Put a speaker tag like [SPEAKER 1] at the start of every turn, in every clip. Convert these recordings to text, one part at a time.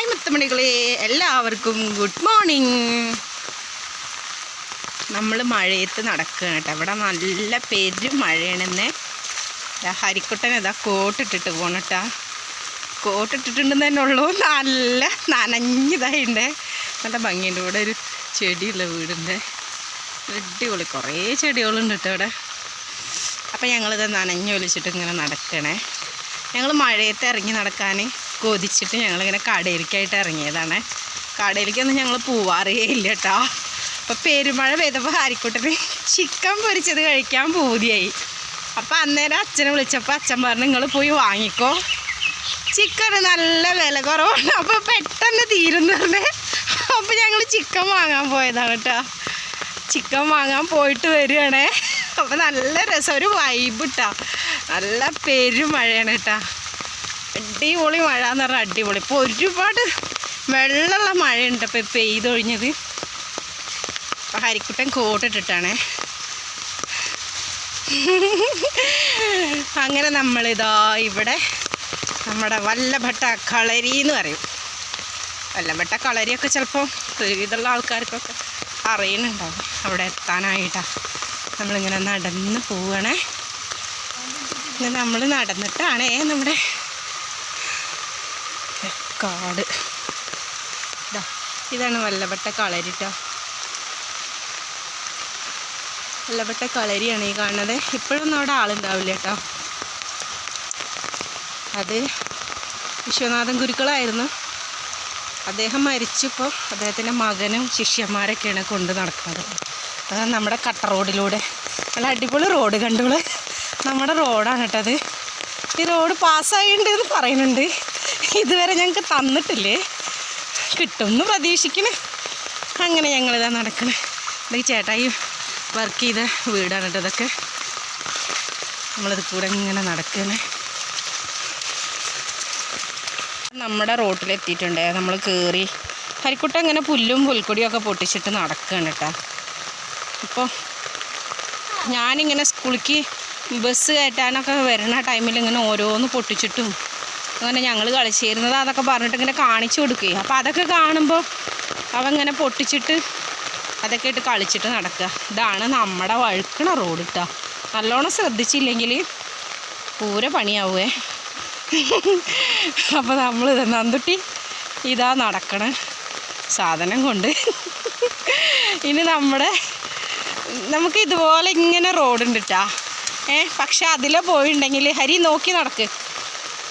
[SPEAKER 1] Hi മുത്തമണികളെ, എല്ലാവർക്കും good morning. നമ്മൾ മഴയത്ത് നടക്കുകയാണ് കേട്ടോ. ഇവിടെ നല്ല പെരും മഴയാണെന്നേ. ഹരിക്കുട്ടൻ ഇതാ കോട്ടിട്ടിട്ട് പോകണട്ടാ. കോട്ടിട്ടിട്ടുണ്ടെന്ന് തന്നെ ഉള്ളൂ. നല്ല നനഞ്ഞതായിണ്ട്. നല്ല ഭംഗിയുണ്ട്. ഇവിടെ ഒരു ചെടിയുള്ള വീടുണ്ട്. അടിപൊളി കുറേ ചെടികളുണ്ട് കേട്ടോ ഇവിടെ. അപ്പം ഞങ്ങളിത് നനഞ്ഞു ഒലിച്ചിട്ട് ഇങ്ങനെ നടക്കണേ. ഞങ്ങൾ മഴയത്ത് ഇറങ്ങി നടക്കാൻ കൊതിച്ചിട്ട് ഞങ്ങളിങ്ങനെ കടയിലേക്കായിട്ട് ഇറങ്ങിയതാണ്. കടയിലേക്കൊന്നും ഞങ്ങൾ പോവാറേ ഇല്ല കേട്ടോ. അപ്പോൾ പെരുമഴ പെയ്തപ്പോൾ ഹരിക്കുട്ടന് ചിക്കൻ പൊരിച്ചത് കഴിക്കാൻ പൂതിയായി. അപ്പോൾ അന്നേരം അച്ഛനെ വിളിച്ചപ്പോൾ അച്ഛൻ പറഞ്ഞു നിങ്ങൾ പോയി വാങ്ങിക്കോ, ചിക്കന് നല്ല വില കുറവാണ്, അപ്പോൾ പെട്ടെന്ന് തീരുന്നേ. അപ്പോൾ ഞങ്ങൾ ചിക്കൻ വാങ്ങാൻ പോയതാണ് കേട്ടോ. ചിക്കൻ വാങ്ങാൻ പോയിട്ട് വരികയാണേ. അപ്പോൾ നല്ല രസം, ഒരു വൈബ് കേട്ടോ. നല്ല പെരുമഴയാണ് കേട്ടോ. അടിപൊളി മഴ എന്ന് പറഞ്ഞാൽ അടിപൊളി. ഇപ്പോൾ ഒരുപാട് വെള്ളമുള്ള മഴയുണ്ട് ഇപ്പോൾ പെയ്തൊഴിഞ്ഞത്. അപ്പോൾ ഹരിക്കുട്ടൻ കോട്ടിട്ടിട്ടാണേ. അങ്ങനെ നമ്മളിതാ ഇവിടെ നമ്മുടെ വല്ലഭട്ട കളരി എന്ന് പറയും. വല്ലഭട്ട കളരിയൊക്കെ ചിലപ്പോൾ ഇതുള്ള ആൾക്കാർക്കൊക്കെ അറിയുന്നുണ്ടാവും. അവിടെ എത്താനായിട്ടാണ് നമ്മളിങ്ങനെ നടന്ന് പോവുകയാണേ. ഇങ്ങനെ നമ്മൾ നടന്നിട്ടാണേ നമ്മുടെ കാട്. ഇതാണ് വല്ലഭട്ട കളരി കേട്ടോ. വല്ലഭട്ട കളരിയാണ് ഈ കാണുന്നത്. ഇപ്പോഴൊന്നും അവിടെ ആളുണ്ടാവില്ല കേട്ടോ. അത് വിശ്വനാഥൻ ഗുരുക്കളായിരുന്നു. അദ്ദേഹം മരിച്ചപ്പോൾ അദ്ദേഹത്തിൻ്റെ മകനും ശിഷ്യന്മാരൊക്കെയാണ് കൊണ്ട് നടക്കുന്നത്. അതാണ് നമ്മുടെ കട്ട റോഡിലൂടെ. നല്ല അടിപൊളി റോഡ് കണ്ടോള്. നമ്മുടെ റോഡാണ് കേട്ടത്. ഈ റോഡ് പാസ്സായിട്ടുണ്ട് എന്ന് പറയുന്നുണ്ട്. ഇതുവരെ ഞങ്ങൾക്ക് തന്നിട്ടില്ലേ, കിട്ടുമെന്ന് പ്രതീക്ഷിക്കണേ. അങ്ങനെ ഞങ്ങളിതാ നടക്കണേ. ഈ ചേട്ടായി വർക്ക് ചെയ്ത വീടാണ് കേട്ടോ ഇതൊക്കെ. നമ്മളിത് കൂടെ ഇങ്ങനെ നടക്കണേ. നമ്മുടെ റോട്ടിലെത്തിയിട്ടുണ്ട്. നമ്മൾ കയറി ഹരിക്കുട്ട ഇങ്ങനെ പുല്ലും പുൽക്കൊടിയൊക്കെ പൊട്ടിച്ചിട്ട് നടക്കുകയാണ് കേട്ടോ. ഇപ്പോൾ ഞാനിങ്ങനെ സ്കൂളിലേക്ക് ബസ് കയറ്റാനൊക്കെ വരുന്ന ടൈമിൽ ഇങ്ങനെ ഓരോന്ന് പൊട്ടിച്ചിട്ടും അങ്ങനെ ഞങ്ങൾ കളിച്ചിരുന്നത് അതൊക്കെ പറഞ്ഞിട്ട് ഇങ്ങനെ കാണിച്ചു കൊടുക്കുകയും അപ്പോൾ അതൊക്കെ കാണുമ്പോൾ അവൻ ഇങ്ങനെ പൊട്ടിച്ചിട്ട് അതൊക്കെ ഇട്ട് കളിച്ചിട്ട് നടക്കുക. ഇതാണ് നമ്മുടെ വഴുക്കണ റോഡ് കേട്ടോ. നല്ലോണം ശ്രദ്ധിച്ചില്ലെങ്കിൽ പൂര പണിയാവുമേ. അപ്പോൾ നമ്മൾ നന്ദുട്ടി ഇതാ നടക്കണ സാധനം കൊണ്ട്. ഇനി നമുക്ക് ഇതുപോലെ ഇങ്ങനെ റോഡുണ്ട് കേട്ടോ. പക്ഷെ അതിലെ പോയിട്ടുണ്ടെങ്കിൽ ഹരി നോക്കി നടക്ക്,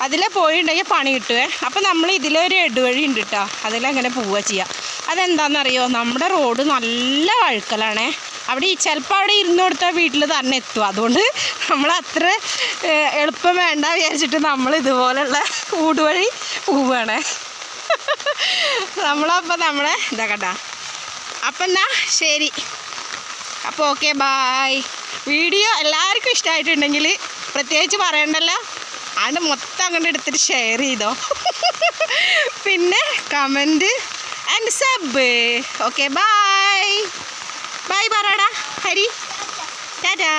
[SPEAKER 1] അതിലെ പോയിട്ടുണ്ടെങ്കിൽ പണി കിട്ടുവേ. അപ്പം നമ്മൾ ഇതിലൊരു ഇടുവഴി ഉണ്ട് കേട്ടോ. അതിലങ്ങനെ പോവുക ചെയ്യുക. അതെന്താണെന്നറിയോ, നമ്മുടെ റോഡ് നല്ല വഴുക്കലാണേ. അവിടെ ചിലപ്പോൾ അവിടെ ഇരുന്ന് കൊടുത്താൽ വീട്ടിൽ തന്നെ എത്തും. അതുകൊണ്ട് നമ്മൾ അത്ര എളുപ്പം വേണ്ട വിചാരിച്ചിട്ട് നമ്മൾ ഇതുപോലെയുള്ള ഊടുവഴി പോവുകയാണേ. നമ്മളപ്പോൾ നമ്മളെ ഇതാ കേട്ടോ. അപ്പം എന്നാ ശരി. അപ്പോൾ ഓക്കെ, ബായ്. വീഡിയോ എല്ലാവർക്കും ഇഷ്ടമായിട്ടുണ്ടെങ്കിൽ പ്രത്യേകിച്ച് പറയണ്ടല്ലോ, അത് മൊത്തം അങ്ങോട്ട് എടുത്തിട്ട് ഷെയർ ചെയ്തോ. പിന്നെ comment and sub. Okay, bye bye പറടാ ഹരി. ടാറ്റാ.